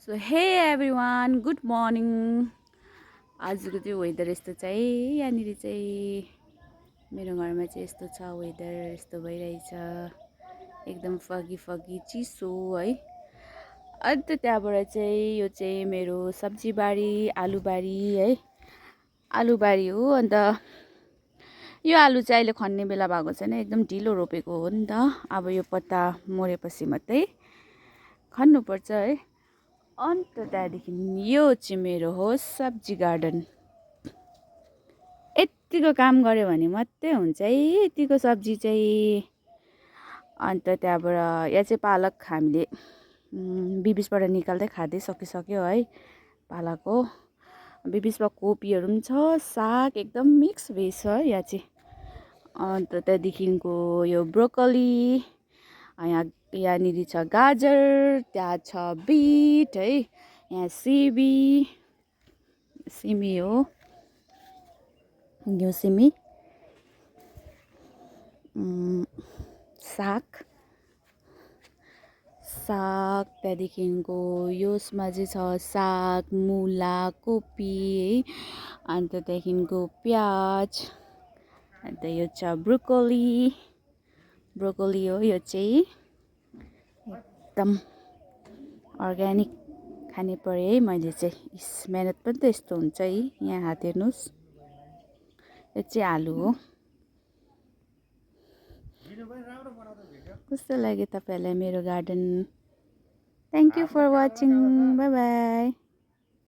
So हे everyone good morning. आजको चाहिँ वेदर यस्तो चाहिँ यहाँनिर चाहिँ मेरो घरमा चाहिँ यस्तो छ वेदर, यस्तो भइरहेछ एकदम फगी फगी चिसो है। अन्त त्यहाँबाट चाहिँ यो चाहिँ मेरो सब्जीबारी आलुबारी है, आलुबारी हो। अन्त यो आलु चाहिँ अहिले खन्ने बेला भएको छैन, एकदम ढिलो रोपेको हो नि त। अब यो पत्ता मरेपछि मात्रै खन्नुपर्छ है। अन्त त्यहाँदेखि यो चाहिँ मेरो हो सब्जी गार्डन। यत्तिको काम गऱ्यो भने मात्रै हुन्छ है यत्तिको सब्जी चाहिँ। अन्त त्यहाँबाट यहाँ चाहिँ पालक हामीले बिबिसबाट निकाल्दै खाँदै सकिसक्यो है। पालक हो, बिबिसमा कोपीहरू पनि छ, साग एकदम मिक्स भेज छ यहाँ चाहिँ। अन्त त्यहाँदेखिको यो ब्रोकली, यहाँनिर छ गाजर, त्यहाँ छ बिट है, यहाँ सिमी हो, यो सिमी, साग, त्यहाँदेखिको यसमा चाहिँ छ साग, मुला, कोपी है। अन्त त्यहाँदेखिको प्याज, अन्त यो छ ब्रोकोली हो यो चाहिँ एकदम अर्ग्यानिक खाने परे है मैले चाहिँ। मेहनत पनि त यस्तो हुन्छ है। यहाँ हात हेर्नुहोस्, यो चाहिँ आलु हो। कस्तो लाग्यो तपाईँहरूलाई मेरो garden? Thank you for watching, bye by.